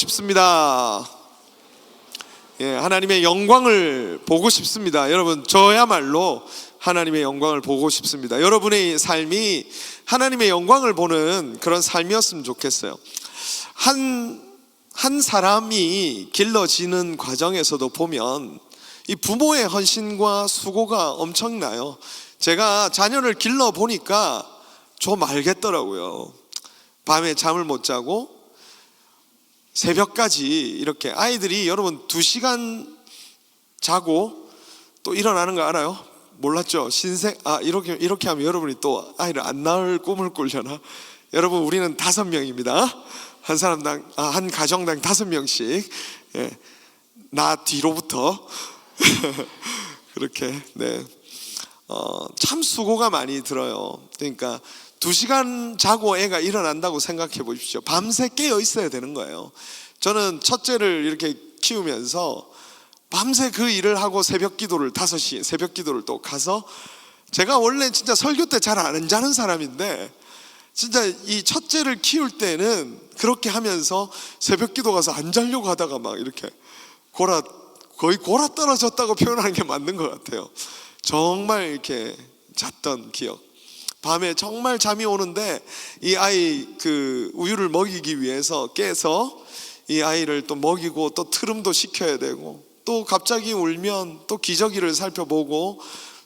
싶습니다. 하나님의 영광을 보고 싶습니다. 여러분, 저야말로 하나님의 영광을 보고 싶습니다. 여러분의 삶이 하나님의 영광을 보는 그런 삶이었으면 좋겠어요. 한 사람이 길러지는 과정에서도 보면 이 부모의 헌신과 수고가 엄청나요. 제가 자녀를 길러 보니까 좀 알겠더라고요. 밤에 잠을 못 자고 새벽까지 이렇게 아이들이, 여러분 2시간 자고 또 일어나는 거 알아요? 몰랐죠? 이렇게 하면 여러분이 또 아이를 안 낳을 꿈을 꾸려나? 여러분, 우리는 5명입니다. 한 가정당 5명씩. 나 뒤로부터 그렇게. 참 수고가 많이 들어요. 그러니까 2시간 자고 애가 일어난다고 생각해 보십시오. 밤새 깨어 있어야 되는 거예요. 저는 첫째를 이렇게 키우면서 밤새 그 일을 하고 새벽 기도를 5시에 새벽 기도를 또 가서, 제가 원래 진짜 설교 때 잘 안 자는 사람인데 진짜 이 첫째를 키울 때는 그렇게 하면서 새벽 기도 가서 안 자려고 하다가 막 이렇게 거의 골아 떨어졌다고 표현하는 게 맞는 것 같아요. 정말 이렇게 잤던 기억. 밤에 정말 잠이 오는데 이 아이 우유를 먹이기 위해서 깨서 이 아이를 또 먹이고 또 트름도 시켜야 되고, 또 갑자기 울면 또 기저귀를 살펴보고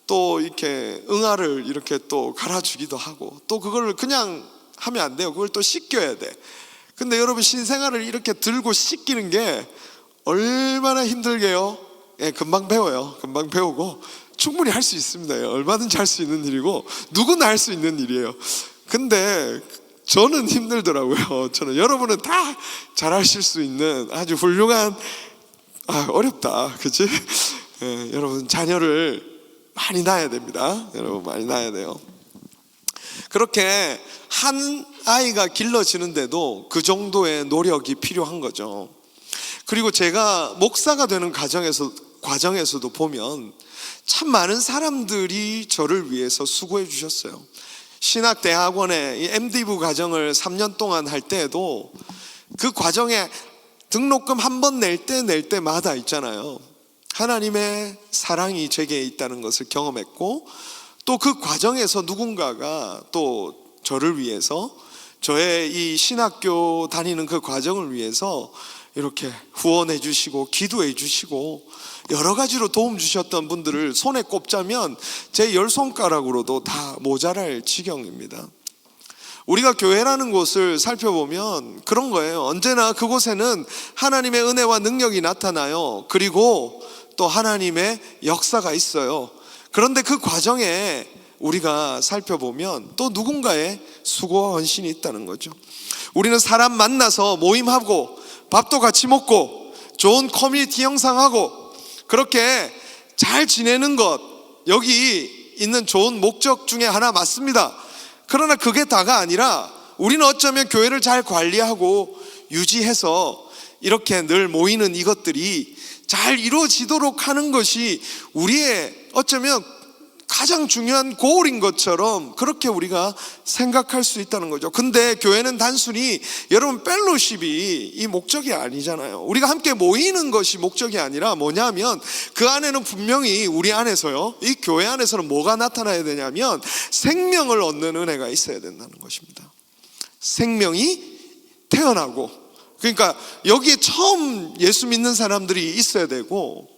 또 이렇게 응아를 이렇게 또 갈아주기도 하고, 또 그걸 그냥 하면 안 돼요. 그걸 또 씻겨야 돼. 근데 여러분, 신생아를 이렇게 들고 씻기는 게 얼마나 힘들게요. 금방 배워요. 금방 배우고 충분히 할 수 있습니다. 얼마든지 할 수 있는 일이고 누구나 할 수 있는 일이에요. 근데 저는 힘들더라고요. 여러분은 다 잘하실 수 있는 아주 훌륭한, 어렵다, 그치? 여러분, 자녀를 많이 낳아야 됩니다. 여러분, 많이 낳아야 돼요. 그렇게 한 아이가 길러지는데도 그 정도의 노력이 필요한 거죠. 그리고 제가 목사가 되는 과정에서도 보면 참 많은 사람들이 저를 위해서 수고해 주셨어요. 신학대학원에 이 MD부 과정을 3년 동안 할 때에도 그 과정에 등록금 한 번 낼 때마다 있잖아요, 하나님의 사랑이 제게 있다는 것을 경험했고, 또 그 과정에서 누군가가 또 저를 위해서, 저의 이 신학교 다니는 그 과정을 위해서 이렇게 후원해 주시고 기도해 주시고 여러 가지로 도움 주셨던 분들을 손에 꼽자면 제 10손가락으로도 다 모자랄 지경입니다. 우리가 교회라는 곳을 살펴보면 그런 거예요. 언제나 그곳에는 하나님의 은혜와 능력이 나타나요. 그리고 또 하나님의 역사가 있어요. 그런데 그 과정에 우리가 살펴보면 또 누군가의 수고와 헌신이 있다는 거죠. 우리는 사람 만나서 모임하고 밥도 같이 먹고 좋은 커뮤니티 형성하고 그렇게 잘 지내는 것, 여기 있는 좋은 목적 중에 하나 맞습니다. 그러나 그게 다가 아니라 우리는 어쩌면 교회를 잘 관리하고 유지해서 이렇게 늘 모이는 이것들이 잘 이루어지도록 하는 것이 우리의 어쩌면 가장 중요한 고울인 것처럼 그렇게 우리가 생각할 수 있다는 거죠. 근데 교회는 단순히 여러분 펠로십이 이 목적이 아니잖아요. 우리가 함께 모이는 것이 목적이 아니라 뭐냐면 그 안에는 분명히 우리 안에서요, 이 교회 안에서는 뭐가 나타나야 되냐면 생명을 얻는 은혜가 있어야 된다는 것입니다. 생명이 태어나고, 그러니까 여기에 처음 예수 믿는 사람들이 있어야 되고,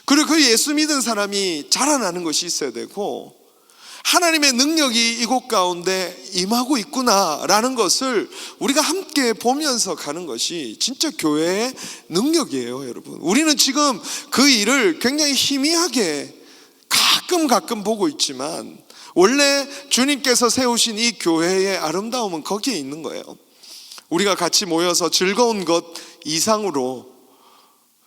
그리고 그 예수 믿은 사람이 자라나는 것이 있어야 되고, 하나님의 능력이 이곳 가운데 임하고 있구나라는 것을 우리가 함께 보면서 가는 것이 진짜 교회의 능력이에요. 여러분, 우리는 지금 그 일을 굉장히 희미하게 가끔 보고 있지만 원래 주님께서 세우신 이 교회의 아름다움은 거기에 있는 거예요. 우리가 같이 모여서 즐거운 것 이상으로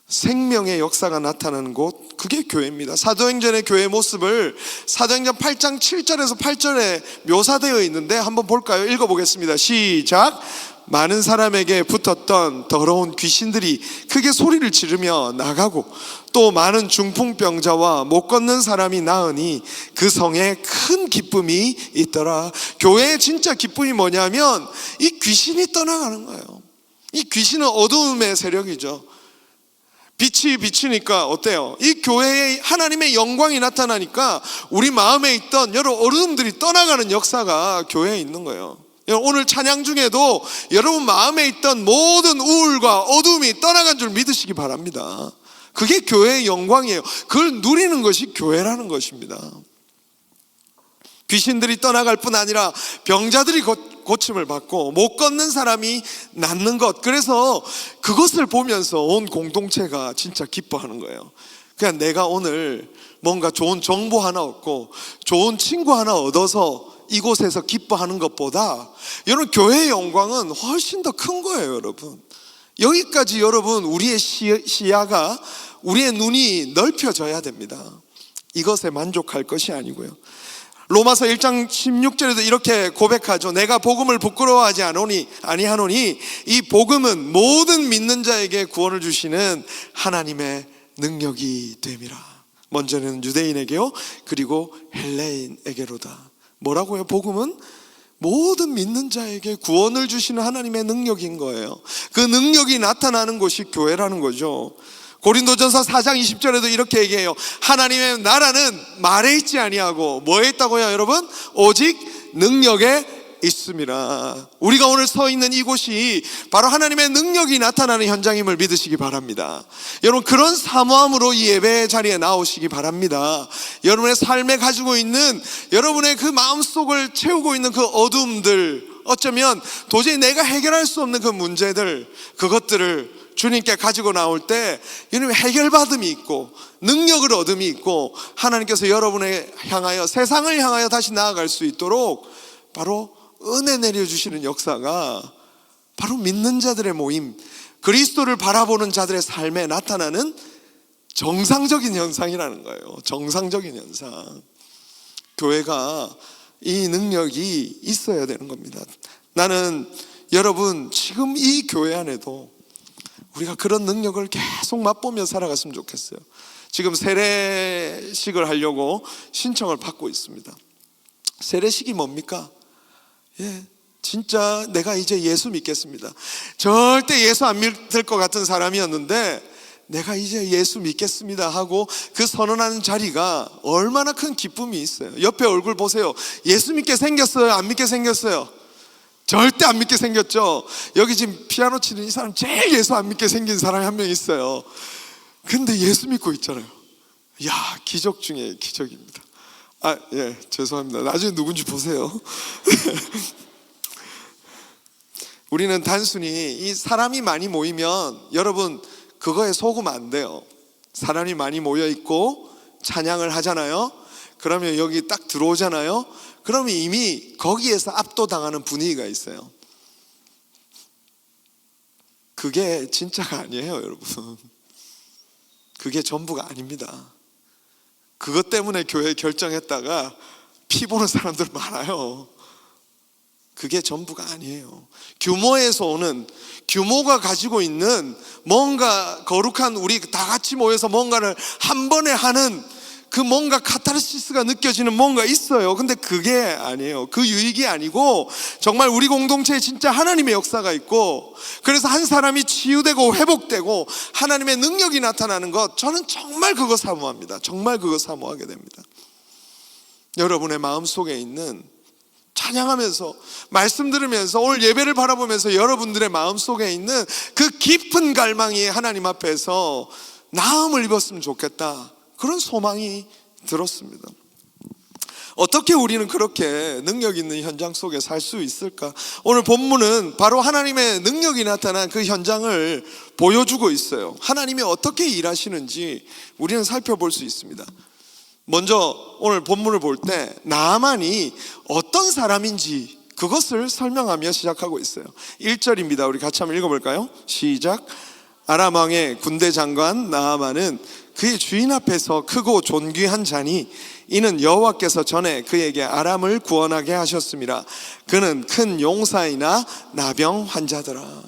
생명의 역사가 나타나는 곳, 그게 교회입니다. 사도행전의 교회의 모습을 사도행전 8장 7절에서 8절에 묘사되어 있는데 한번 볼까요? 읽어보겠습니다. 시작. 많은 사람에게 붙었던 더러운 귀신들이 크게 소리를 지르며 나가고 또 많은 중풍병자와 못 걷는 사람이 나으니 그 성에 큰 기쁨이 있더라. 교회의 진짜 기쁨이 뭐냐면 이 귀신이 떠나가는 거예요. 이 귀신은 어두움의 세력이죠. 빛이 비치니까 어때요? 이 교회에 하나님의 영광이 나타나니까 우리 마음에 있던 여러 어두움들이 떠나가는 역사가 교회에 있는 거예요. 오늘 찬양 중에도 여러분 마음에 있던 모든 우울과 어두움이 떠나간 줄 믿으시기 바랍니다. 그게 교회의 영광이에요. 그걸 누리는 것이 교회라는 것입니다. 귀신들이 떠나갈 뿐 아니라 병자들이 고침을 받고 못 걷는 사람이 낫는 것, 그래서 그것을 보면서 온 공동체가 진짜 기뻐하는 거예요. 그냥 내가 오늘 뭔가 좋은 정보 하나 얻고 좋은 친구 하나 얻어서 이곳에서 기뻐하는 것보다 여러분 교회의 영광은 훨씬 더 큰 거예요. 여러분 여기까지 여러분 우리의 시야가, 우리의 눈이 넓혀져야 됩니다. 이것에 만족할 것이 아니고요. 로마서 1장 16절에도 이렇게 고백하죠. 내가 복음을 부끄러워하지 아니하노니 이 복음은 모든 믿는 자에게 구원을 주시는 하나님의 능력이 됨이라. 먼저는 유대인에게요, 그리고 헬레인에게로다. 뭐라고요? 복음은 모든 믿는 자에게 구원을 주시는 하나님의 능력인 거예요. 그 능력이 나타나는 곳이 교회라는 거죠. 고린도전서 4장 20절에도 이렇게 얘기해요. 하나님의 나라는 말에 있지 아니하고 뭐에 있다고요, 여러분? 오직 능력에 있습니다. 우리가 오늘 서 있는 이곳이 바로 하나님의 능력이 나타나는 현장임을 믿으시기 바랍니다. 여러분 그런 사모함으로 이 예배 자리에 나오시기 바랍니다. 여러분의 삶에 가지고 있는, 여러분의 그 마음속을 채우고 있는 그 어둠들, 어쩌면 도저히 내가 해결할 수 없는 그 문제들, 그것들을 주님께 가지고 나올 때 여러분 해결받음이 있고 능력을 얻음이 있고 하나님께서 여러분을 향하여, 세상을 향하여 다시 나아갈 수 있도록 바로 은혜 내려주시는 역사가 바로 믿는 자들의 모임, 그리스도를 바라보는 자들의 삶에 나타나는 정상적인 현상이라는 거예요. 정상적인 현상. 교회가 이 능력이 있어야 되는 겁니다. 나는 여러분 지금 이 교회 안에도 우리가 그런 능력을 계속 맛보며 살아갔으면 좋겠어요. 지금 세례식을 하려고 신청을 받고 있습니다. 세례식이 뭡니까? 진짜 내가 이제 예수 믿겠습니다. 절대 예수 안 믿을 것 같은 사람이었는데 내가 이제 예수 믿겠습니다 하고 그 선언하는 자리가 얼마나 큰 기쁨이 있어요. 옆에 얼굴 보세요. 예수 믿게 생겼어요? 안 믿게 생겼어요? 절대 안 믿게 생겼죠. 여기 지금 피아노 치는 이 사람 제일 예수 안 믿게 생긴 사람이 한 명 있어요. 근데 예수 믿고 있잖아요. 이야, 기적 중에 기적입니다. 죄송합니다. 나중에 누군지 보세요. 우리는 단순히 이 사람이 많이 모이면, 여러분 그거에 속으면 안 돼요. 사람이 많이 모여 있고 찬양을 하잖아요. 그러면 여기 딱 들어오잖아요. 그러면 이미 거기에서 압도당하는 분위기가 있어요. 그게 진짜가 아니에요, 여러분. 그게 전부가 아닙니다. 그것 때문에 교회 결정했다가 피 보는 사람들 많아요. 그게 전부가 아니에요. 규모에서 오는, 규모가 가지고 있는 뭔가 거룩한, 우리 다 같이 모여서 뭔가를 한 번에 하는 그 뭔가 카타르시스가 느껴지는 뭔가 있어요. 근데 그게 아니에요. 그 유익이 아니고 정말 우리 공동체에 진짜 하나님의 역사가 있고, 그래서 한 사람이 치유되고 회복되고 하나님의 능력이 나타나는 것, 저는 정말 그거 사모합니다. 정말 그거 사모하게 됩니다. 여러분의 마음속에 있는, 찬양하면서 말씀 들으면서 오늘 예배를 바라보면서 여러분들의 마음속에 있는 그 깊은 갈망이 하나님 앞에서 나음을 입었으면 좋겠다, 그런 소망이 들었습니다. 어떻게 우리는 그렇게 능력 있는 현장 속에 살 수 있을까? 오늘 본문은 바로 하나님의 능력이 나타난 그 현장을 보여주고 있어요. 하나님이 어떻게 일하시는지 우리는 살펴볼 수 있습니다. 먼저 오늘 본문을 볼 때 나아만이 어떤 사람인지 그것을 설명하며 시작하고 있어요. 1절입니다. 우리 같이 한번 읽어볼까요? 시작. 아람 왕의 군대 장관 나아만은 그의 주인 앞에서 크고 존귀한 자니 이는 여호와께서 전에 그에게 아람을 구원하게 하셨습니다. 그는 큰 용사이나 나병 환자더라.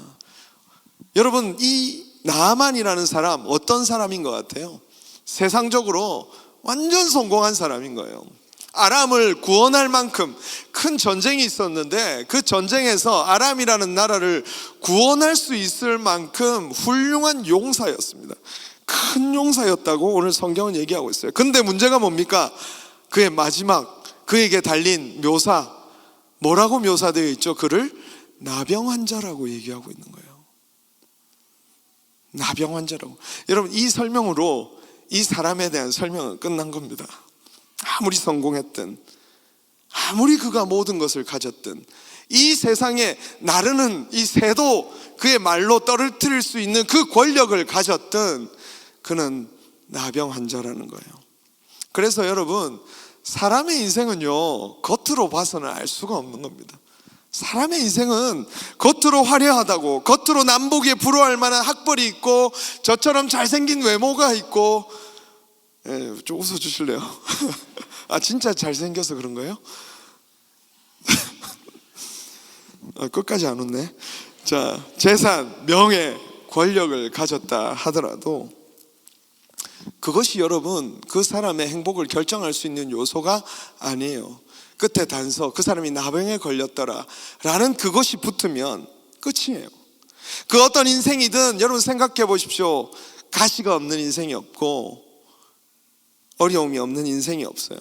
여러분, 이 나아만이라는 사람 어떤 사람인 것 같아요? 세상적으로 완전 성공한 사람인 거예요. 아람을 구원할 만큼 큰 전쟁이 있었는데, 그 전쟁에서 아람이라는 나라를 구원할 수 있을 만큼 훌륭한 용사였습니다. 큰 용사였다고 오늘 성경은 얘기하고 있어요. 근데 문제가 뭡니까? 그의 마지막, 그에게 달린 묘사, 뭐라고 묘사되어 있죠? 그를 나병 환자라고 얘기하고 있는 거예요. 나병 환자라고. 여러분, 이 설명으로 이 사람에 대한 설명은 끝난 겁니다. 아무리 성공했든, 아무리 그가 모든 것을 가졌든, 이 세상에 나르는 이 새도 그의 말로 떨어뜨릴 수 있는 그 권력을 가졌든, 그는 나병 환자라는 거예요. 그래서 여러분, 사람의 인생은요, 겉으로 봐서는 알 수가 없는 겁니다. 사람의 인생은 겉으로 화려하다고, 겉으로 남보기에 부러워할 만한 학벌이 있고, 저처럼 잘생긴 외모가 있고, 좀 웃어주실래요? 아, 진짜 잘생겨서 그런 거예요? 끝까지 안 웃네. 자, 재산, 명예, 권력을 가졌다 하더라도 그것이 여러분 그 사람의 행복을 결정할 수 있는 요소가 아니에요. 끝에 단서, 그 사람이 나병에 걸렸더라 라는 그것이 붙으면 끝이에요. 그 어떤 인생이든 여러분 생각해 보십시오. 가시가 없는 인생이 없고 어려움이 없는 인생이 없어요.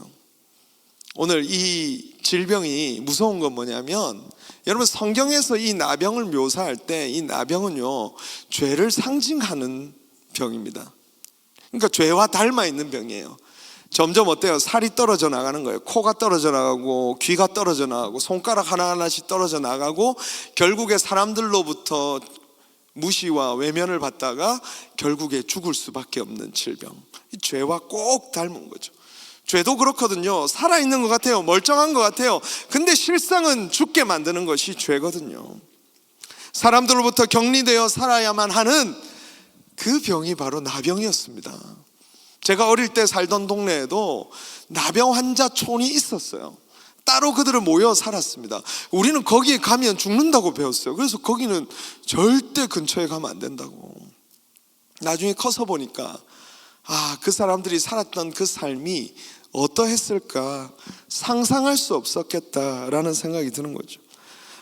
오늘 이 질병이 무서운 건 뭐냐면, 여러분 성경에서 이 나병을 묘사할 때 이 나병은요, 죄를 상징하는 병입니다. 그러니까 죄와 닮아 있는 병이에요. 점점 어때요? 살이 떨어져 나가는 거예요. 코가 떨어져 나가고, 귀가 떨어져 나가고, 손가락 하나하나씩 떨어져 나가고, 결국에 사람들로부터 무시와 외면을 받다가 결국에 죽을 수밖에 없는 질병. 이 죄와 꼭 닮은 거죠. 죄도 그렇거든요. 살아있는 것 같아요. 멀쩡한 것 같아요. 근데 실상은 죽게 만드는 것이 죄거든요. 사람들로부터 격리되어 살아야만 하는 그 병이 바로 나병이었습니다. 제가 어릴 때 살던 동네에도 나병 환자촌이 있었어요. 따로 그들은 모여 살았습니다. 우리는 거기에 가면 죽는다고 배웠어요. 그래서 거기는 절대 근처에 가면 안 된다고. 나중에 커서 보니까 그 사람들이 살았던 그 삶이 어떠했을까 상상할 수 없었겠다라는 생각이 드는 거죠.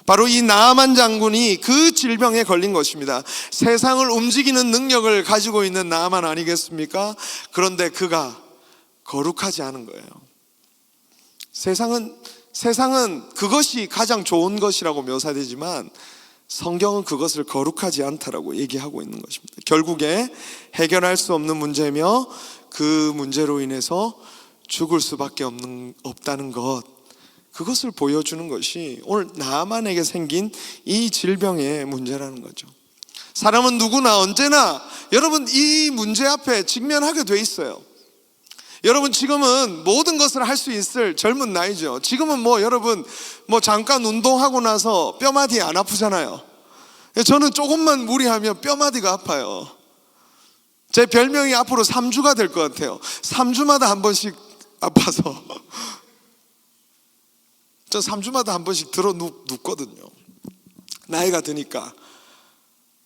바로 이 나아만 장군이 그 질병에 걸린 것입니다. 세상을 움직이는 능력을 가지고 있는 나아만 아니겠습니까? 그런데 그가 거룩하지 않은 거예요. 세상은 그것이 가장 좋은 것이라고 묘사되지만 성경은 그것을 거룩하지 않다라고 얘기하고 있는 것입니다. 결국에 해결할 수 없는 문제며 그 문제로 인해서 죽을 수밖에 없다는 것, 그것을 보여주는 것이 오늘 나아만에게 생긴 이 질병의 문제라는 거죠. 사람은 누구나 언제나 여러분 이 문제 앞에 직면하게 돼 있어요. 여러분 지금은 모든 것을 할 수 있을 젊은 나이죠. 지금은 여러분 잠깐 운동하고 나서 뼈마디 안 아프잖아요. 저는 조금만 무리하면 뼈마디가 아파요. 제 별명이 앞으로 3주가 될 것 같아요. 3주마다 한 번씩 아파서 저 3주마다 한 번씩 들어 눕거든요. 나이가 드니까.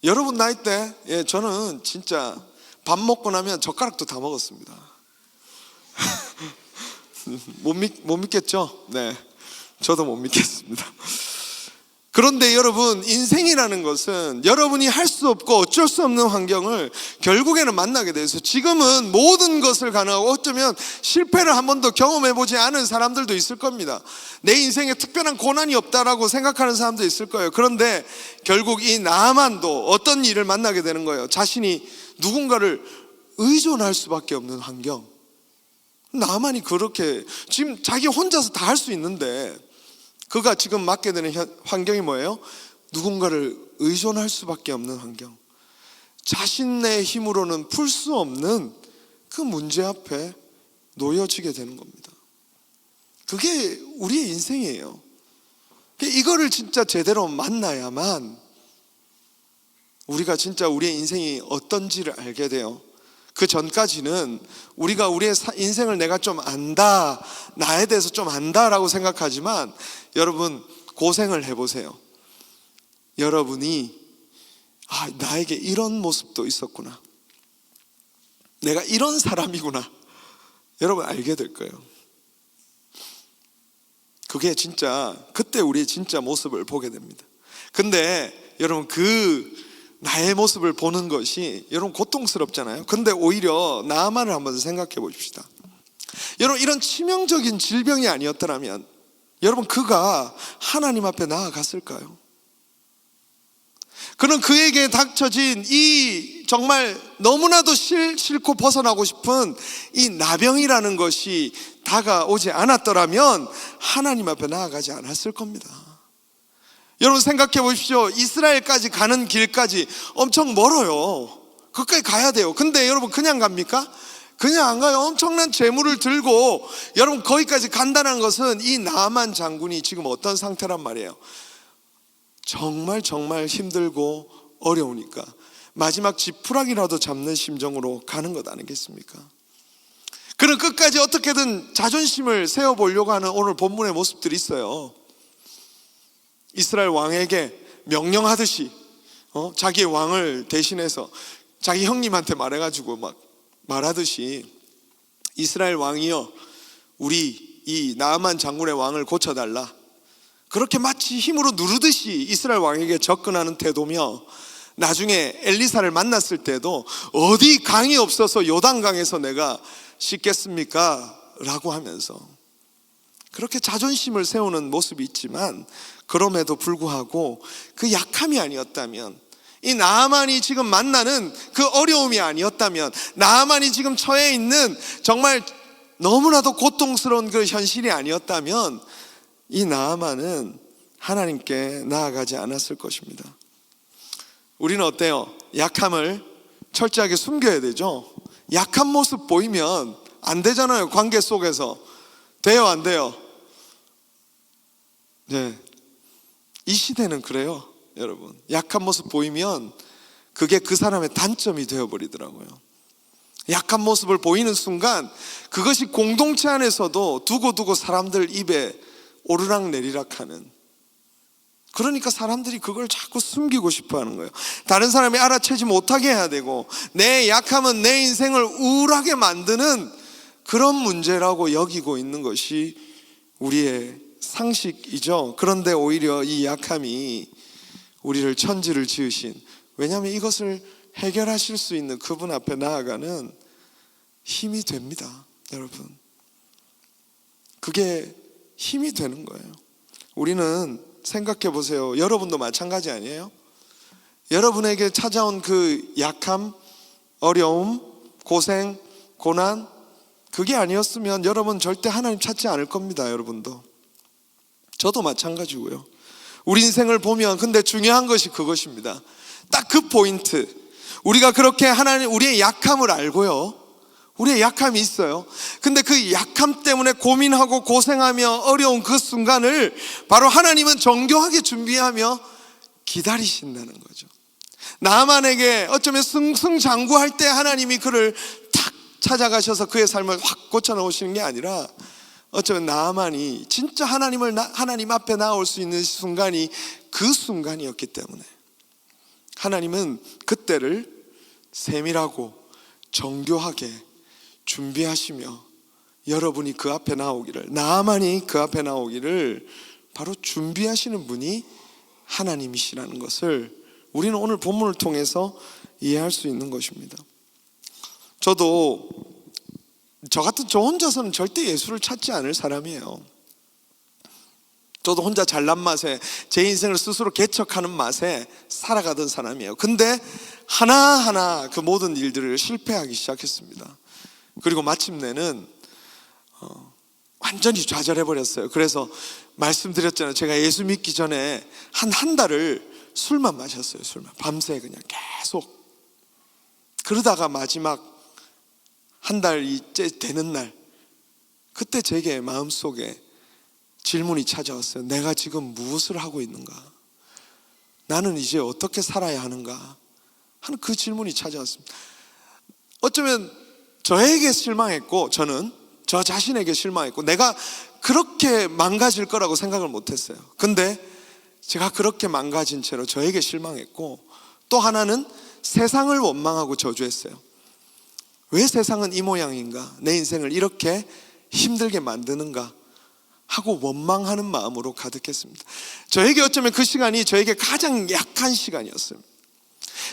여러분 나이 때 저는 진짜 밥 먹고 나면 젓가락도 다 먹었습니다. 못 믿겠죠? 네, 저도 못 믿겠습니다. 그런데 여러분 인생이라는 것은 여러분이 할 수 없고 어쩔 수 없는 환경을 결국에는 만나게 돼서 지금은 모든 것을 가능하고 어쩌면 실패를 한 번도 경험해보지 않은 사람들도 있을 겁니다. 내 인생에 특별한 고난이 없다라고 생각하는 사람도 있을 거예요. 그런데 결국 이 나아만도 어떤 일을 만나게 되는 거예요. 자신이 누군가를 의존할 수밖에 없는 환경. 나아만이 그렇게 지금 자기 혼자서 다 할 수 있는데 그가 지금 맡게 되는 환경이 뭐예요? 누군가를 의존할 수밖에 없는 환경. 자신의 힘으로는 풀 수 없는 그 문제 앞에 놓여지게 되는 겁니다. 그게 우리의 인생이에요. 이거를 진짜 제대로 만나야만 우리가 진짜 우리의 인생이 어떤지를 알게 돼요. 그 전까지는 우리가 우리의 인생을 내가 좀 안다, 나에 대해서 좀 안다라고 생각하지만 여러분 고생을 해보세요. 여러분이 나에게 이런 모습도 있었구나, 내가 이런 사람이구나, 여러분 알게 될 거예요. 그게 진짜 그때 우리의 진짜 모습을 보게 됩니다. 근데 여러분, 그 나의 모습을 보는 것이 여러분 고통스럽잖아요. 근데 오히려 나만을 한번 생각해 보십시다. 여러분, 이런 치명적인 질병이 아니었더라면 여러분, 그가 하나님 앞에 나아갔을까요? 그는 그에게 닥쳐진 이 정말 너무나도 싫고 벗어나고 싶은 이 나병이라는 것이 다가오지 않았더라면 하나님 앞에 나아가지 않았을 겁니다. 여러분, 생각해 보십시오. 이스라엘까지 가는 길까지 엄청 멀어요. 거기까지 가야 돼요. 근데 여러분, 그냥 갑니까? 그냥 안 가요. 엄청난 재물을 들고 여러분 거기까지 간다는 것은 이 나만 장군이 지금 어떤 상태란 말이에요. 정말 힘들고 어려우니까 마지막 지푸라기라도 잡는 심정으로 가는 것 아니겠습니까? 그는 끝까지 어떻게든 자존심을 세워보려고 하는 오늘 본문의 모습들이 있어요. 이스라엘 왕에게 명령하듯이 자기의 왕을 대신해서 자기 형님한테 말해가지고 막 말하듯이, 이스라엘 왕이여, 우리 이 나아만 장군의 왕을 고쳐달라. 그렇게 마치 힘으로 누르듯이 이스라엘 왕에게 접근하는 태도며, 나중에 엘리사를 만났을 때도 어디 강이 없어서 요단강에서 내가 씻겠습니까? 라고 하면서 그렇게 자존심을 세우는 모습이 있지만, 그럼에도 불구하고 그 약함이 아니었다면, 이 나아만이 지금 만나는 그 어려움이 아니었다면, 나아만이 지금 처해 있는 정말 너무나도 고통스러운 그 현실이 아니었다면, 이 나아만은 하나님께 나아가지 않았을 것입니다. 우리는 어때요? 약함을 철저하게 숨겨야 되죠. 약한 모습 보이면 안 되잖아요. 관계 속에서. 돼요, 안 돼요? 네, 이 시대는 그래요. 여러분, 약한 모습 보이면 그게 그 사람의 단점이 되어버리더라고요. 약한 모습을 보이는 순간 그것이 공동체 안에서도 두고두고 사람들 입에 오르락내리락 하는, 그러니까 사람들이 그걸 자꾸 숨기고 싶어 하는 거예요. 다른 사람이 알아채지 못하게 해야 되고, 내 약함은 내 인생을 우울하게 만드는 그런 문제라고 여기고 있는 것이 우리의 상식이죠. 그런데 오히려 이 약함이 우리를 천지를 지으신, 왜냐하면 이것을 해결하실 수 있는 그분 앞에 나아가는 힘이 됩니다. 여러분, 그게 힘이 되는 거예요. 우리는 생각해 보세요. 여러분도 마찬가지 아니에요? 여러분에게 찾아온 그 약함, 어려움, 고생, 고난, 그게 아니었으면 여러분 절대 하나님 찾지 않을 겁니다. 여러분도, 저도 마찬가지고요. 우리 인생을 보면, 근데 중요한 것이 그것입니다. 딱 그 포인트. 우리가 그렇게 하나님, 우리의 약함을 알고요, 우리의 약함이 있어요. 근데 그 약함 때문에 고민하고 고생하며 어려운 그 순간을 바로 하나님은 정교하게 준비하며 기다리신다는 거죠. 나아만에게 어쩌면 승승장구할 때 하나님이 그를 탁 찾아가셔서 그의 삶을 확 고쳐놓으시는 게 아니라, 어쩌면 나아만이 진짜 하나님 앞에 나올 수 있는 순간이 그 순간이었기 때문에 하나님은 그때를 세밀하고 정교하게 준비하시며, 여러분이 그 앞에 나오기를, 나아만이 그 앞에 나오기를 바로 준비하시는 분이 하나님이시라는 것을 우리는 오늘 본문을 통해서 이해할 수 있는 것입니다. 저 혼자서는 절대 예수를 찾지 않을 사람이에요. 저도 혼자 잘난 맛에 제 인생을 스스로 개척하는 맛에 살아가던 사람이에요. 근데 하나하나 그 모든 일들을 실패하기 시작했습니다. 그리고 마침내는 완전히 좌절해버렸어요. 그래서 말씀드렸잖아요. 제가 예수 믿기 전에 한 달을 술만 마셨어요. 밤새 그냥 계속. 그러다가 마지막 한 달이 되는 날, 그때 제게 마음속에 질문이 찾아왔어요. 내가 지금 무엇을 하고 있는가? 나는 이제 어떻게 살아야 하는가? 하는 그 질문이 찾아왔습니다. 어쩌면 저에게 실망했고, 저는 저 자신에게 실망했고, 내가 그렇게 망가질 거라고 생각을 못했어요. 근데 제가 그렇게 망가진 채로 저에게 실망했고, 또 하나는 세상을 원망하고 저주했어요. 왜 세상은 이 모양인가? 내 인생을 이렇게 힘들게 만드는가? 하고 원망하는 마음으로 가득했습니다. 저에게 어쩌면 그 시간이 저에게 가장 약한 시간이었어요.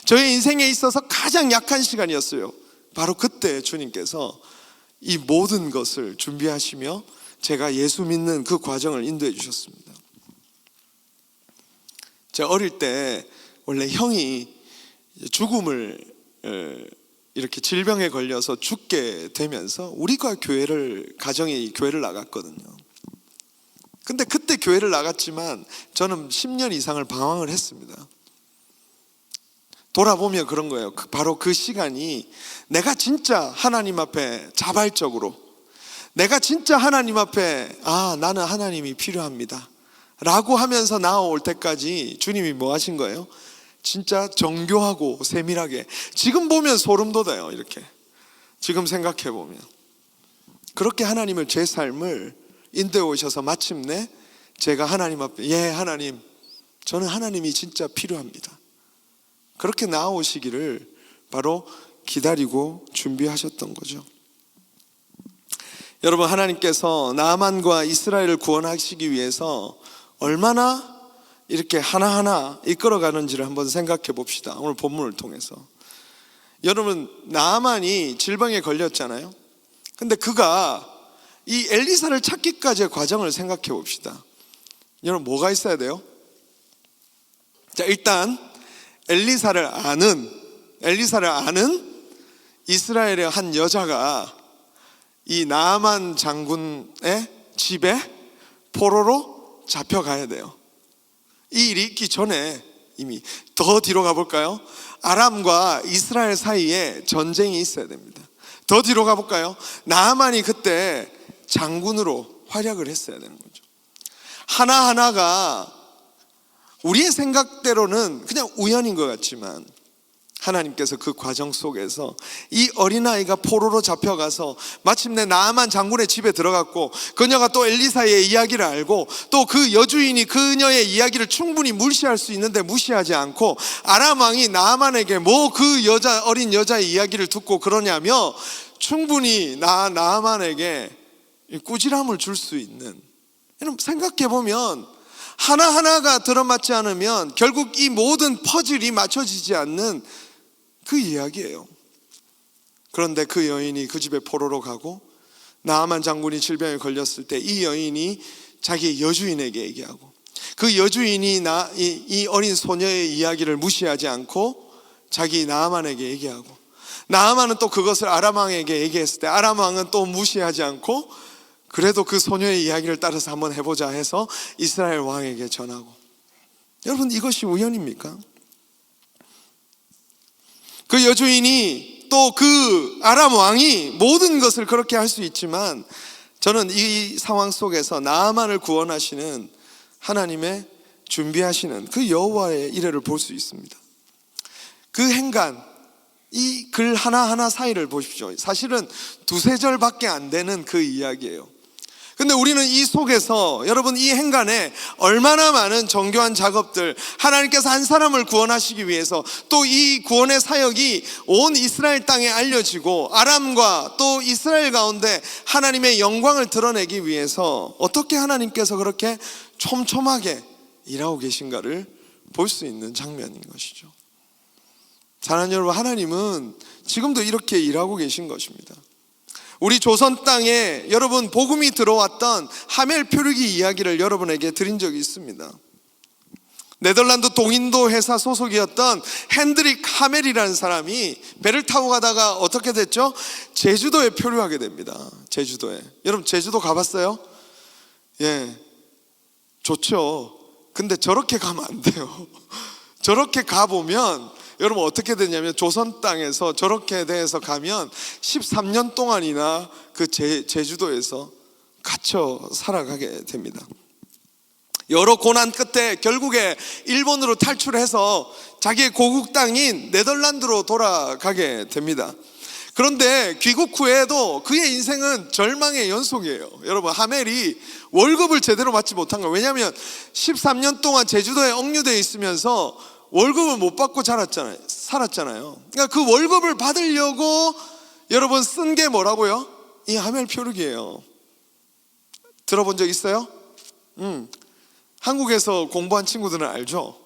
저의 인생에 있어서 가장 약한 시간이었어요. 바로 그때 주님께서 이 모든 것을 준비하시며 제가 예수 믿는 그 과정을 인도해 주셨습니다. 제가 어릴 때 원래 형이 죽음을 이렇게 질병에 걸려서 죽게 되면서 우리가 가정이 교회를 나갔거든요. 근데 그때 교회를 나갔지만 저는 10년 이상을 방황을 했습니다. 돌아보면 그런 거예요. 바로 그 시간이 내가 진짜 하나님 앞에 자발적으로, 내가 진짜 하나님 앞에 나는 하나님이 필요합니다 라고 하면서 나아올 때까지 주님이 뭐 하신 거예요? 진짜 정교하고 세밀하게, 지금 보면 소름 돋아요. 이렇게 지금 생각해 보면 그렇게 하나님을, 제 삶을 인도해 오셔서 마침내 제가 하나님 앞에, 하나님, 저는 하나님이 진짜 필요합니다, 그렇게 나아오시기를 바로 기다리고 준비하셨던 거죠. 여러분, 하나님께서 나아만과 이스라엘을 구원하시기 위해서 얼마나 이렇게 하나하나 이끌어가는지를 한번 생각해 봅시다. 오늘 본문을 통해서. 여러분, 나아만이 질병에 걸렸잖아요. 근데 그가 이 엘리사를 찾기까지의 과정을 생각해 봅시다. 여러분, 뭐가 있어야 돼요? 자, 일단 엘리사를 아는 이스라엘의 한 여자가 이 나아만 장군의 집에 포로로 잡혀가야 돼요. 이 일이 있기 전에 이미 더 뒤로 가볼까요? 아람과 이스라엘 사이에 전쟁이 있어야 됩니다. 더 뒤로 가볼까요? 나아만이 그때 장군으로 활약을 했어야 되는 거죠. 하나하나가 우리의 생각대로는 그냥 우연인 것 같지만 하나님께서 그 과정 속에서 이 어린아이가 포로로 잡혀가서 마침내 나아만 장군의 집에 들어갔고, 그녀가 또 엘리사의 이야기를 알고, 또 그 여주인이 그녀의 이야기를 충분히 무시할 수 있는데 무시하지 않고, 아람 왕이 나아만에게 뭐 그 어린 여자의 이야기를 듣고 그러냐며 충분히 나아만에게 꾸지람을 줄 수 있는, 여러분 생각해보면 하나하나가 들어맞지 않으면 결국 이 모든 퍼즐이 맞춰지지 않는 그 이야기예요. 그런데 그 여인이 그 집에 포로로 가고, 나아만 장군이 질병에 걸렸을 때 이 여인이 자기 여주인에게 얘기하고, 그 여주인이 이 어린 소녀의 이야기를 무시하지 않고 자기 나아만에게 얘기하고, 나아만은 또 그것을 아람 왕에게 얘기했을 때 아람 왕은 또 무시하지 않고 그래도 그 소녀의 이야기를 따라서 한번 해보자 해서 이스라엘 왕에게 전하고. 여러분, 이것이 우연입니까? 그 여주인이 또 그 아람 왕이 모든 것을 그렇게 할 수 있지만, 저는 이 상황 속에서 나아만을 구원하시는 하나님의 준비하시는 그 여호와의 일회를 볼 수 있습니다. 그 행간, 이 글 하나하나 사이를 보십시오. 사실은 두세 절밖에 안 되는 그 이야기예요. 근데 우리는 이 속에서, 여러분, 이 행간에 얼마나 많은 정교한 작업들, 하나님께서 한 사람을 구원하시기 위해서 또 이 구원의 사역이 온 이스라엘 땅에 알려지고 아람과 또 이스라엘 가운데 하나님의 영광을 드러내기 위해서 어떻게 하나님께서 그렇게 촘촘하게 일하고 계신가를 볼 수 있는 장면인 것이죠. 사랑하는 여러분, 하나님은 지금도 이렇게 일하고 계신 것입니다. 우리 조선 땅에 여러분 복음이 들어왔던 하멜 표류기 이야기를 여러분에게 드린 적이 있습니다. 네덜란드 동인도 회사 소속이었던 핸드릭 하멜이라는 사람이 배를 타고 가다가 어떻게 됐죠? 제주도에 표류하게 됩니다. 제주도에. 여러분, 제주도 가봤어요? 예, 좋죠. 근데 저렇게 가면 안 돼요. 저렇게 가보면 여러분 어떻게 되냐면, 조선 땅에서 저렇게 돼서 가면 13년 동안이나 그 제주도에서 갇혀 살아가게 됩니다. 여러 고난 끝에 결국에 일본으로 탈출해서 자기의 고국 땅인 네덜란드로 돌아가게 됩니다. 그런데 귀국 후에도 그의 인생은 절망의 연속이에요. 여러분, 하멜이 월급을 제대로 받지 못한 거예요. 왜냐하면 13년 동안 제주도에 억류되어 있으면서 월급을 못 받고 살았잖아요. 그러니까 그 월급을 받으려고 여러분 쓴 게 뭐라고요? 이 하멜 표류기예요. 들어본 적 있어요? 한국에서 공부한 친구들은 알죠?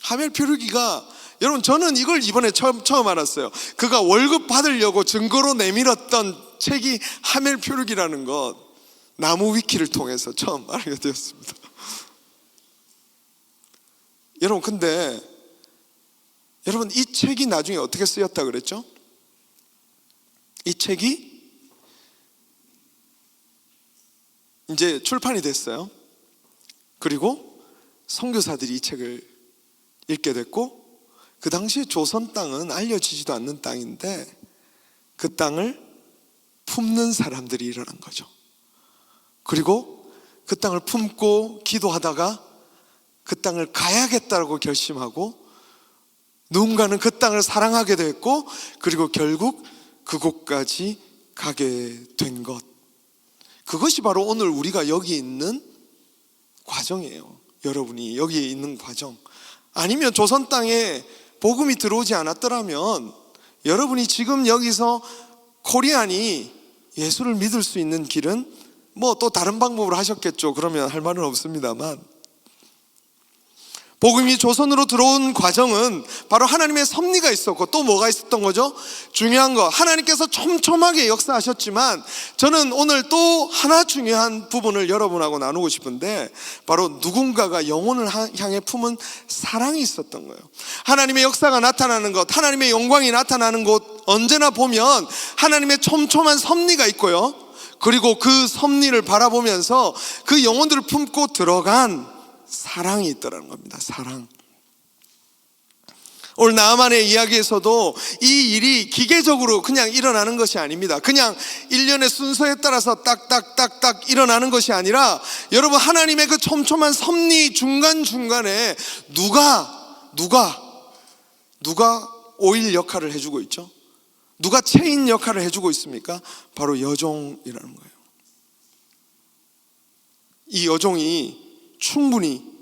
하멜 퓨르기가, 여러분 저는 이걸 이번에 처음 알았어요. 그가 월급 받으려고 증거로 내밀었던 책이 하멜 퓨르기라는 것, 나무 위키를 통해서 처음 알게 되었습니다. 여러분 근데 여러분 이 책이 나중에 어떻게 쓰였다 그랬죠? 이 책이 이제 출판이 됐어요. 그리고 선교사들이 이 책을 읽게 됐고, 그 당시에 조선 땅은 알려지지도 않는 땅인데 그 땅을 품는 사람들이 일어난 거죠. 그리고 그 땅을 품고 기도하다가 그 땅을 가야겠다고 결심하고, 누군가는 그 땅을 사랑하게 됐고, 그리고 결국 그곳까지 가게 된 것, 그것이 바로 오늘 우리가 여기 있는 과정이에요. 여러분이 여기 있는 과정. 아니면 조선 땅에 복음이 들어오지 않았더라면 여러분이 지금 여기서 코리안이 예수를 믿을 수 있는 길은 뭐 또 다른 방법으로 하셨겠죠. 그러면 할 말은 없습니다만, 복음이 조선으로 들어온 과정은 바로 하나님의 섭리가 있었고, 또 뭐가 있었던 거죠? 중요한 거, 하나님께서 촘촘하게 역사하셨지만 저는 오늘 또 하나 중요한 부분을 여러분하고 나누고 싶은데, 바로 누군가가 영혼을 향해 품은 사랑이 있었던 거예요. 하나님의 역사가 나타나는 것, 하나님의 영광이 나타나는 곳, 언제나 보면 하나님의 촘촘한 섭리가 있고요, 그리고 그 섭리를 바라보면서 그 영혼들을 품고 들어간 사랑이 있더라는 겁니다. 사랑. 오늘 나아만의 이야기에서도 이 일이 기계적으로 그냥 일어나는 것이 아닙니다. 그냥 일련의 순서에 따라서 딱딱딱딱 일어나는 것이 아니라, 여러분 하나님의 그 촘촘한 섭리 중간중간에 누가 오일 역할을 해주고 있죠? 누가 체인 역할을 해주고 있습니까? 바로 여종이라는 거예요. 이 여종이 충분히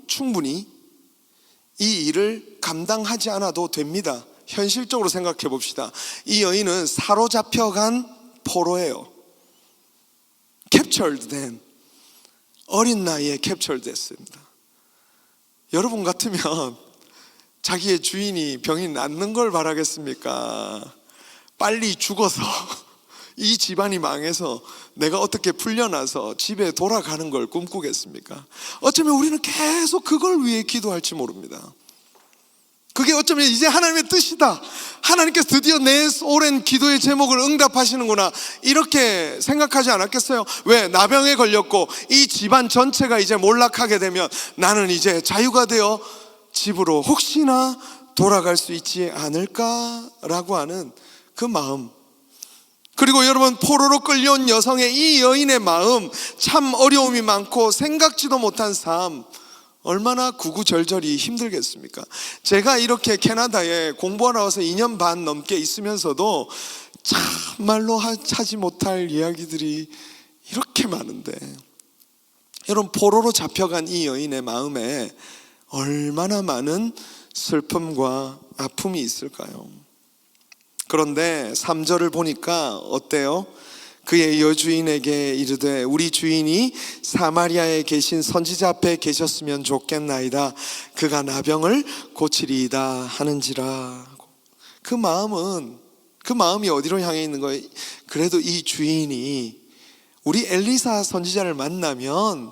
이 일을 감당하지 않아도 됩니다. 현실적으로 생각해 봅시다. 이 여인은 사로잡혀간 포로예요. 캡처드 된, 어린 나이에 캡처드 됐습니다. 여러분 같으면 자기의 주인이 병이 낫는 걸 바라겠습니까? 빨리 죽어서 이 집안이 망해서 내가 어떻게 풀려나서 집에 돌아가는 걸 꿈꾸겠습니까? 어쩌면 우리는 계속 그걸 위해 기도할지 모릅니다. 그게 어쩌면 이제 하나님의 뜻이다, 하나님께서 드디어 내 오랜 기도의 제목을 응답하시는구나, 이렇게 생각하지 않았겠어요? 왜? 나병에 걸렸고 이 집안 전체가 이제 몰락하게 되면 나는 이제 자유가 되어 집으로 혹시나 돌아갈 수 있지 않을까라고 하는 그 마음, 그리고 여러분 포로로 끌려온 여성의 이 여인의 마음, 참 어려움이 많고 생각지도 못한 삶, 얼마나 구구절절이 힘들겠습니까? 제가 이렇게 캐나다에 공부하러 와서 2년 반 넘게 있으면서도 참말로 하지 못할 이야기들이 이렇게 많은데, 여러분 포로로 잡혀간 이 여인의 마음에 얼마나 많은 슬픔과 아픔이 있을까요? 그런데 3절을 보니까 어때요? 그의 여주인에게 이르되 우리 주인이 사마리아에 계신 선지자 앞에 계셨으면 좋겠나이다. 그가 나병을 고치리이다 하는지라. 그 마음이 어디로 향해 있는 거예요? 그래도 이 주인이 우리 엘리사 선지자를 만나면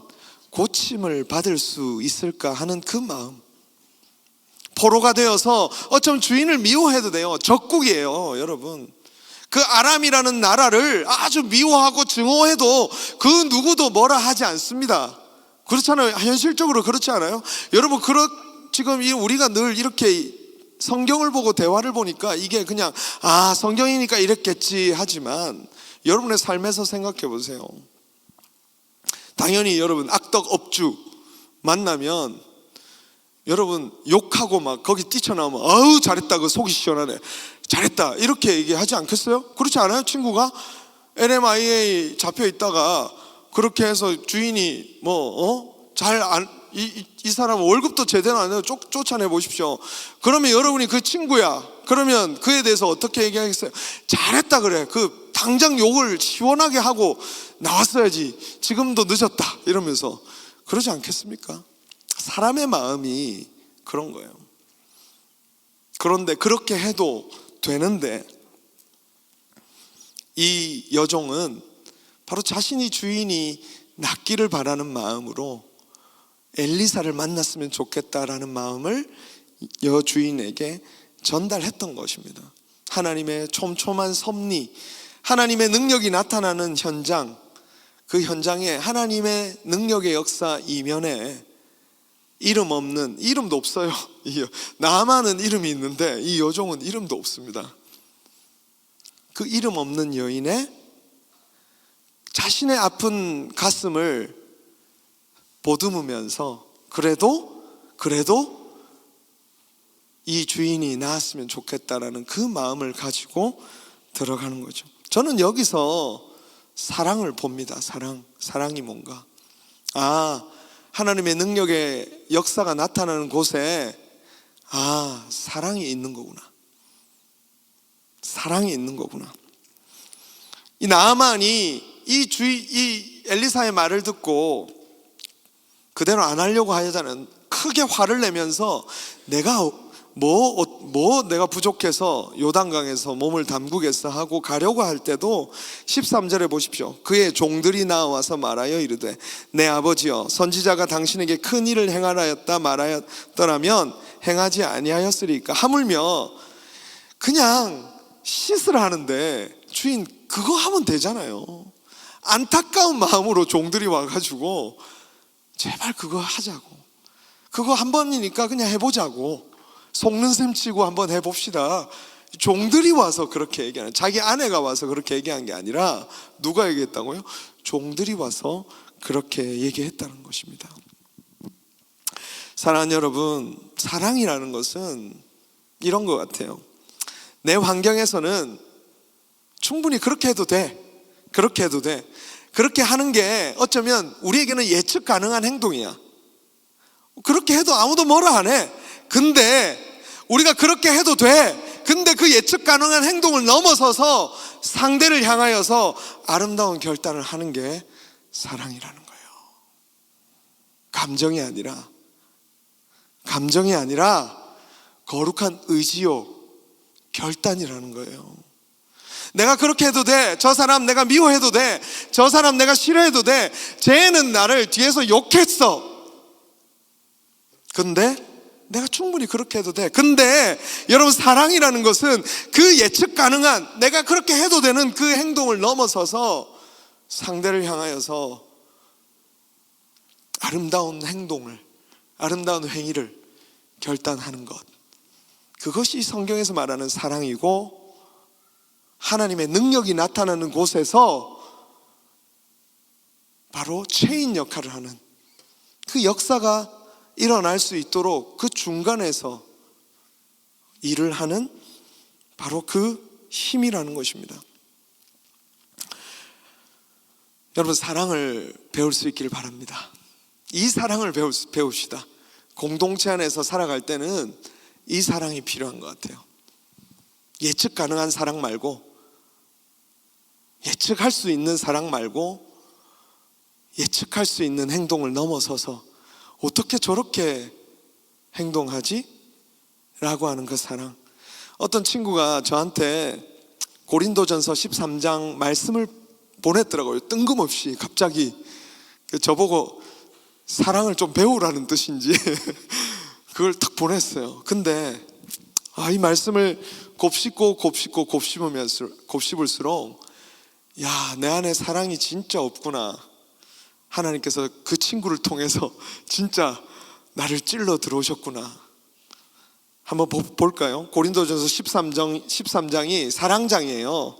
고침을 받을 수 있을까 하는 그 마음. 포로가 되어서 어쩌면 주인을 미워해도 돼요. 적국이에요, 여러분. 그 아람이라는 나라를 아주 미워하고 증오해도 그 누구도 뭐라 하지 않습니다. 그렇잖아요. 현실적으로 그렇지 않아요? 여러분, 지금 우리가 늘 이렇게 성경을 보고 대화를 보니까 이게 그냥 성경이니까 이랬겠지 하지만, 여러분의 삶에서 생각해 보세요. 당연히 여러분 악덕 업주 만나면 여러분 욕하고 막 거기 뛰쳐나오면 아우 잘했다, 그 속이 시원하네, 잘했다, 이렇게 얘기하지 않겠어요? 그렇지 않아요? 친구가 LMIA 잡혀 있다가 그렇게 해서 주인이 이 사람 월급도 제대로 안 해도 쫓아내 보십시오. 그러면 여러분이 그 친구야, 그러면 그에 대해서 어떻게 얘기하겠어요? 잘했다 그래. 그 당장 욕을 시원하게 하고 나왔어야지. 지금도 늦었다 이러면서 그러지 않겠습니까? 사람의 마음이 그런 거예요. 그런데 그렇게 해도 되는데 이 여종은 바로 자신이 주인이 낫기를 바라는 마음으로 엘리사를 만났으면 좋겠다라는 마음을 여주인에게 전달했던 것입니다. 하나님의 촘촘한 섭리, 하나님의 능력이 나타나는 현장, 그 현장에 하나님의 능력의 역사 이면에 이름 없는, 이름도 없어요. 나아만은 이름이 있는데 이 여종은 이름도 없습니다. 그 이름 없는 여인의 자신의 아픈 가슴을 보듬으면서 그래도 이 주인이 나았으면 좋겠다라는 그 마음을 가지고 들어가는 거죠. 저는 여기서 사랑을 봅니다. 사랑이 뭔가, 하나님의 능력의 역사가 나타나는 곳에 사랑이 있는 거구나. 사랑이 있는 거구나. 이 나아만이 이 엘리사의 말을 듣고 그대로 안 하려고 하자는 크게 화를 내면서 내가 내가 부족해서 요단강에서 몸을 담그겠어 하고 가려고 할 때도 13절에 보십시오. 그의 종들이 나와서 말하여 이르되 내 아버지여, 선지자가 당신에게 큰 일을 행하였다 말하였더라면 행하지 아니하였으리까. 하물며 그냥 씻으라 하는데 주인 그거 하면 되잖아요. 안타까운 마음으로 종들이 와가지고 제발 그거 하자고, 그거 한 번이니까 그냥 해보자고, 속는 셈 치고 한번 해봅시다. 종들이 와서 그렇게 얘기하는, 자기 아내가 와서 그렇게 얘기한 게 아니라 누가 얘기했다고요? 종들이 와서 그렇게 얘기했다는 것입니다. 사랑하는 여러분, 사랑이라는 것은 이런 것 같아요. 내 환경에서는 충분히 그렇게 해도 돼, 그렇게 해도 돼. 그렇게 하는 게 어쩌면 우리에게는 예측 가능한 행동이야. 그렇게 해도 아무도 뭐라 안 해. 근데 우리가 그렇게 해도 돼. 근데 그 예측 가능한 행동을 넘어서서 상대를 향하여서 아름다운 결단을 하는 게 사랑이라는 거예요. 감정이 아니라 거룩한 의지요, 결단이라는 거예요. 내가 그렇게 해도 돼. 저 사람 내가 미워해도 돼. 저 사람 내가 싫어해도 돼. 쟤는 나를 뒤에서 욕했어. 근데 내가 충분히 그렇게 해도 돼. 근데 여러분, 사랑이라는 것은 그 예측 가능한, 내가 그렇게 해도 되는 그 행동을 넘어서서 상대를 향하여서 아름다운 행동을, 아름다운 행위를 결단하는 것, 그것이 성경에서 말하는 사랑이고, 하나님의 능력이 나타나는 곳에서 바로 체인 역할을 하는, 그 역사가 일어날 수 있도록 그 중간에서 일을 하는 바로 그 힘이라는 것입니다. 여러분, 사랑을 배울 수 있기를 바랍니다. 이 사랑을 배웁시다. 공동체 안에서 살아갈 때는 이 사랑이 필요한 것 같아요. 예측 가능한 사랑 말고, 예측할 수 있는 사랑 말고, 예측할 수 있는 행동을 넘어서서 어떻게 저렇게 행동하지? 라고 하는 그 사랑. 어떤 친구가 저한테 고린도전서 13장 말씀을 보냈더라고요. 뜬금없이 갑자기. 저보고 사랑을 좀 배우라는 뜻인지 그걸 탁 보냈어요. 근데 이 말씀을 곱씹을수록 야, 내 안에 사랑이 진짜 없구나. 하나님께서 그 친구를 통해서 진짜 나를 찔러 들어오셨구나. 한번 볼까요? 고린도전서 13장이 사랑장이에요.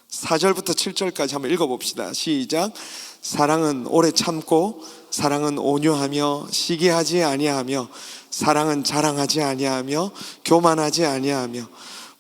4절부터 7절까지 한번 읽어봅시다. 시작. 사랑은 오래 참고, 사랑은 온유하며 시기하지 아니하며, 사랑은 자랑하지 아니하며 교만하지 아니하며,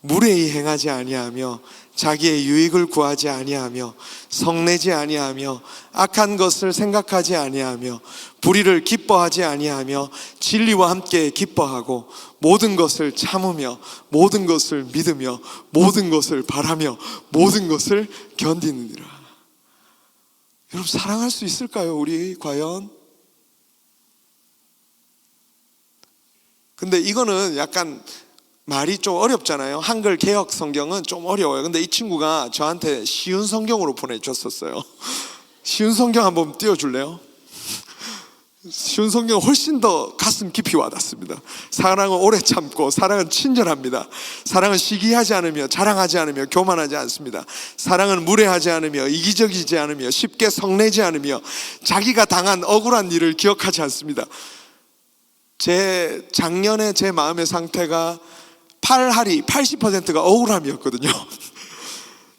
무례히 행하지 아니하며 자기의 유익을 구하지 아니하며 성내지 아니하며 악한 것을 생각하지 아니하며 불의를 기뻐하지 아니하며 진리와 함께 기뻐하고 모든 것을 참으며 모든 것을 믿으며 모든 것을 바라며 모든 것을 견디느니라. 여러분, 사랑할 수 있을까요? 우리 과연? 근데 이거는 약간 말이 좀 어렵잖아요. 한글 개역 성경은 좀 어려워요. 근데 이 친구가 저한테 쉬운 성경으로 보내줬었어요. 쉬운 성경 한번 띄워줄래요? 쉬운 성경은 훨씬 더 가슴 깊이 와닿습니다. 사랑은 오래 참고 사랑은 친절합니다. 사랑은 시기하지 않으며 자랑하지 않으며 교만하지 않습니다. 사랑은 무례하지 않으며 이기적이지 않으며 쉽게 성내지 않으며 자기가 당한 억울한 일을 기억하지 않습니다. 작년에 제 마음의 상태가 80%가 억울함이었거든요.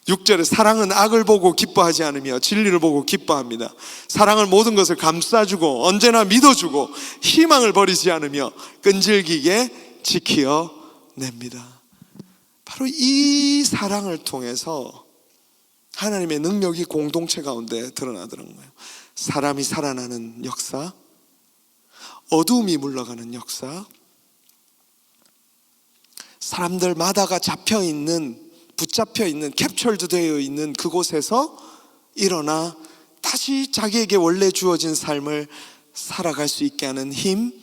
6절에 사랑은 악을 보고 기뻐하지 않으며 진리를 보고 기뻐합니다. 사랑은 모든 것을 감싸주고 언제나 믿어주고 희망을 버리지 않으며 끈질기게 지키어냅니다. 바로 이 사랑을 통해서 하나님의 능력이 공동체 가운데 드러나더라는 거예요. 사람이 살아나는 역사, 어두움이 물러가는 역사, 사람들마다가 붙잡혀 있는, 캡처드 되어 있는 그곳에서 일어나 다시 자기에게 원래 주어진 삶을 살아갈 수 있게 하는 힘,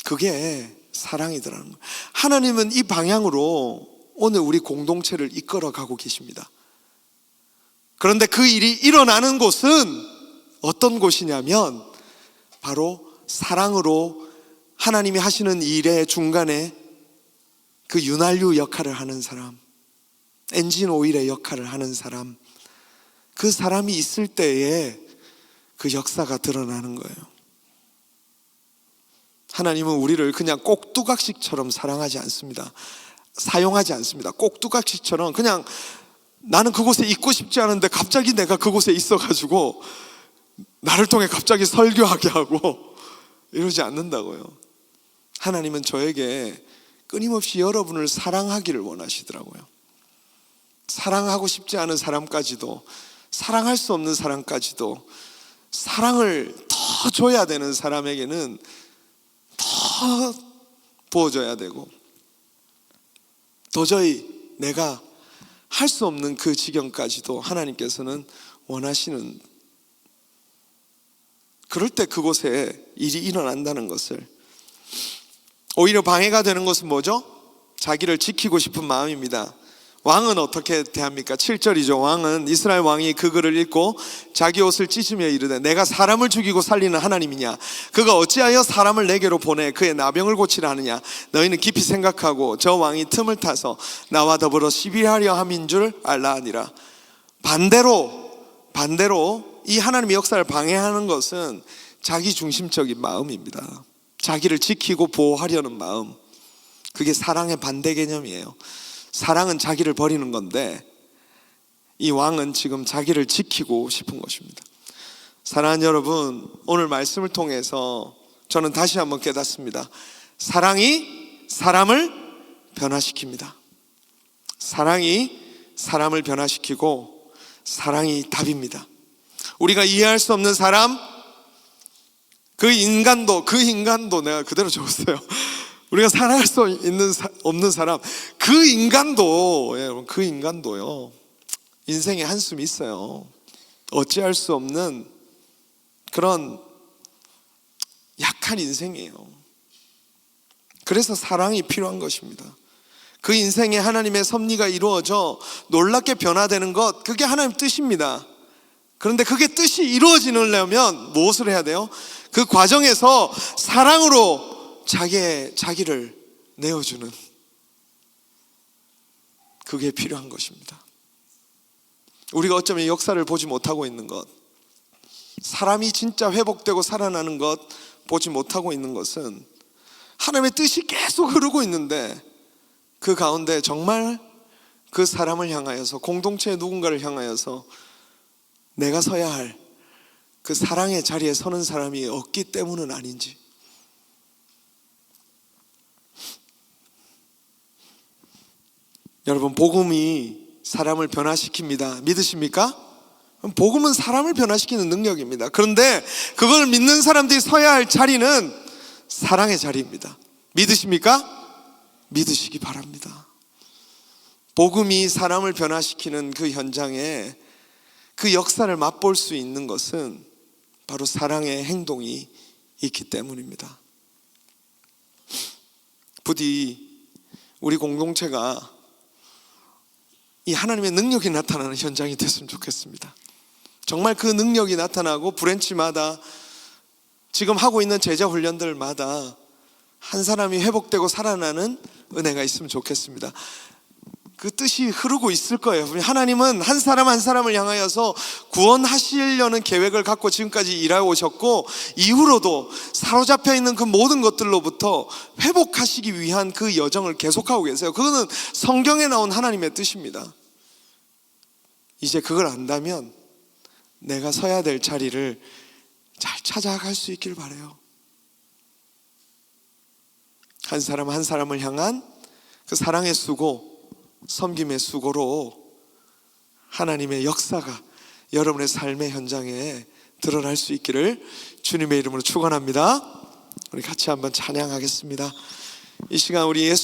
그게 사랑이더라는 거예요. 하나님은 이 방향으로 오늘 우리 공동체를 이끌어 가고 계십니다. 그런데 그 일이 일어나는 곳은 어떤 곳이냐면 바로 사랑으로 하나님이 하시는 일의 중간에 그 윤활유 역할을 하는 사람, 엔진 오일의 역할을 하는 사람, 그 사람이 있을 때에 그 역사가 드러나는 거예요. 하나님은 우리를 그냥 꼭두각시처럼 사랑하지 않습니다. 사용하지 않습니다. 꼭두각시처럼 그냥 나는 그곳에 있고 싶지 않은데 갑자기 내가 그곳에 있어가지고 나를 통해 갑자기 설교하게 하고 이러지 않는다고요. 하나님은 저에게 끊임없이 여러분을 사랑하기를 원하시더라고요. 사랑하고 싶지 않은 사람까지도, 사랑할 수 없는 사람까지도 사랑을 더 줘야 되는 사람에게는 더 부어줘야 되고, 도저히 내가 할 수 없는 그 지경까지도 하나님께서는 원하시는, 그럴 때 그곳에 일이 일어난다는 것을. 오히려 방해가 되는 것은 뭐죠? 자기를 지키고 싶은 마음입니다. 왕은 어떻게 대합니까? 7절이죠. 왕은, 이스라엘 왕이 그 글을 읽고 자기 옷을 찢으며 이르되 내가 사람을 죽이고 살리는 하나님이냐? 그가 어찌하여 사람을 내게로 보내 그의 나병을 고치려 하느냐? 너희는 깊이 생각하고 저 왕이 틈을 타서 나와 더불어 시비하려 함인 줄 알라 하니라. 반대로 이 하나님의 역사를 방해하는 것은 자기 중심적인 마음입니다. 자기를 지키고 보호하려는 마음, 그게 사랑의 반대 개념이에요. 사랑은 자기를 버리는 건데 이 왕은 지금 자기를 지키고 싶은 것입니다. 사랑하는 여러분, 오늘 말씀을 통해서 저는 다시 한번 깨닫습니다. 사랑이 사람을 변화시킵니다. 사랑이 사람을 변화시키고 사랑이 답입니다. 우리가 이해할 수 없는 사람, 그 인간도 내가 그대로 적었어요. 우리가 사랑할 수 없는 사람, 그 인간도요, 인생에 한숨이 있어요. 어찌할 수 없는 그런 약한 인생이에요. 그래서 사랑이 필요한 것입니다. 그 인생에 하나님의 섭리가 이루어져 놀랍게 변화되는 것, 그게 하나님 뜻입니다. 그런데 그게 뜻이 이루어지려면 무엇을 해야 돼요? 그 과정에서 사랑으로 자기를 내어주는, 그게 필요한 것입니다. 우리가 어쩌면 역사를 보지 못하고 있는 것, 사람이 진짜 회복되고 살아나는 것 보지 못하고 있는 것은 하나님의 뜻이 계속 흐르고 있는데 그 가운데 정말 그 사람을 향하여서, 공동체의 누군가를 향하여서 내가 서야 할 그 사랑의 자리에 서는 사람이 없기 때문은 아닌지. 여러분, 복음이 사람을 변화시킵니다. 믿으십니까? 복음은 사람을 변화시키는 능력입니다. 그런데 그걸 믿는 사람들이 서야 할 자리는 사랑의 자리입니다. 믿으십니까? 믿으시기 바랍니다. 복음이 사람을 변화시키는 그 현장에 그 역사를 맛볼 수 있는 것은 바로 사랑의 행동이 있기 때문입니다. 부디 우리 공동체가 이 하나님의 능력이 나타나는 현장이 됐으면 좋겠습니다. 정말 그 능력이 나타나고 브랜치마다 지금 하고 있는 제자 훈련들마다 한 사람이 회복되고 살아나는 은혜가 있으면 좋겠습니다. 그 뜻이 흐르고 있을 거예요. 하나님은 한 사람 한 사람을 향하여서 구원하시려는 계획을 갖고 지금까지 일하고 오셨고, 이후로도 사로잡혀 있는 그 모든 것들로부터 회복하시기 위한 그 여정을 계속하고 계세요. 그거는 성경에 나온 하나님의 뜻입니다. 이제 그걸 안다면 내가 서야 될 자리를 잘 찾아갈 수 있길 바라요. 한 사람 한 사람을 향한 그 사랑의 수고, 섬김의 수고로 하나님의 역사가 여러분의 삶의 현장에 드러날 수 있기를 주님의 이름으로 축원합니다. 우리 같이 한번 찬양하겠습니다. 이 시간 우리 예수